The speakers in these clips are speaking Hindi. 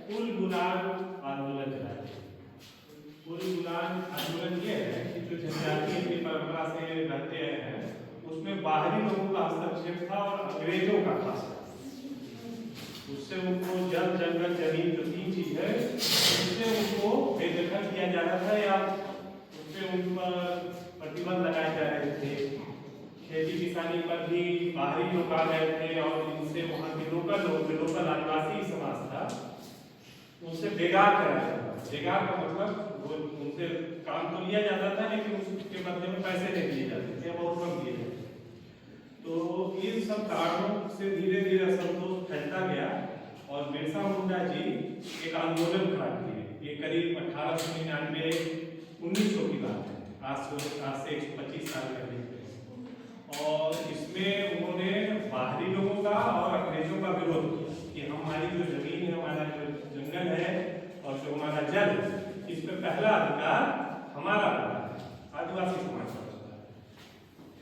कुल गुलान आंदोलन चलाया। कुल गुलान आंदोलन ये है कि जो जनजातीय की परंपरा से रहते हैं उसमें बाहरी लोगों का हस्तक्षेप था और अंग्रेजों का खास उससे उनको जल जंगल जमीन जो तीन चीज है उससे उनको बेदखल किया जा रहा था या उससे उन पर प्रतिबंध लगाए जा रहे थे। खेती किसानी पर भी बाहरी लोग आ रहे थे और इनसे वहाँ के लोकल लोग जो लोकल आदिवासी समाज था उनसे बेगार कराया जाता। बेगार का मतलब वो उनसे काम तो लिया जाता था लेकिन उसके बदले में पैसे नहीं दिए जाते थे, बहुत कम दिए जाते। तो इन सब कारणों से धीरे धीरे असंतोष फैलता गया और बिरसा मुंडा जी एक आंदोलन खड़ा किए। ये करीब 1899 1900 की बात है, आज से 125 साल पहले। और इसमें उन्होंने बाहरी लोगों का और अंग्रेजों का विरोध किया कि हमारी जो जमीन है, हमारा जो जंगल है और जो हमारा जल, इस पर पहला अधिकार हमारा आदिवासी समाज का होता है।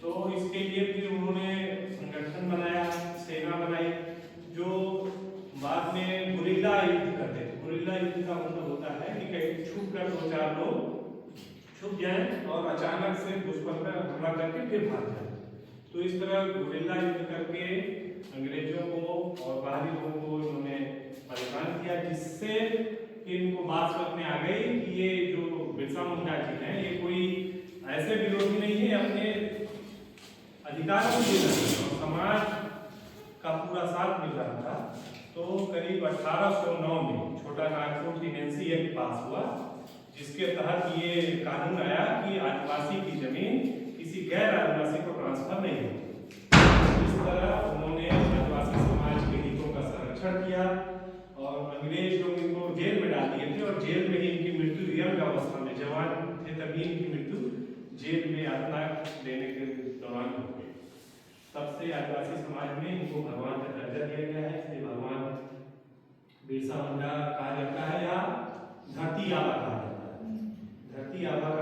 तो इसके लिए फिर उन्होंने संगठन बनाया, सेना बनाई, जो बाद में गुरिल्ला युद्ध करते थे। गुरिल्ला युद्ध का मतलब होता है कि कहीं छुप कर दो चार लोग छुप जाएं और अचानक से दुश्मन पर हमला करके फिर भाग जाए। तो इस तरह गुरिल्ला युद्ध करके अंग्रेजों को और बाहरी लोगों को इन्होंने परेशान किया, जिससे इनको बात समझ में आ गई कि ये जो बिरसा मुंडा जी हैं ये कोई ऐसे विरोधी नहीं है, अपने अधिकार को दे रहे हैं और समाज का पूरा साथ मिल रहा था। तो करीब 1809 में छोटा नागपुर टेनेंसी एक्ट पास हुआ, जिसके तहत ये कानून आया कि आदिवासी की जमीन किसी गैर आदिवासी को ट्रांसफर नहीं होती। इस तरह उन्होंने आदिवासी समाज के हितों का संरक्षण किया और अंग्रेज लोग इनको जेल में डाल दिए थे और जेल में ही इनकी मृत्यु यंग अवस्था में, जवान थे तभी इनकी मृत्यु जेल में यातना देने के दौरान हो गई। तब से आदिवासी समाज में इनको भगवान का दर्जा दिया गया है, इसलिए भगवान बिरसा मुंडा कहा जाता है या धरती आबा कहा जाता है। धरती आबा का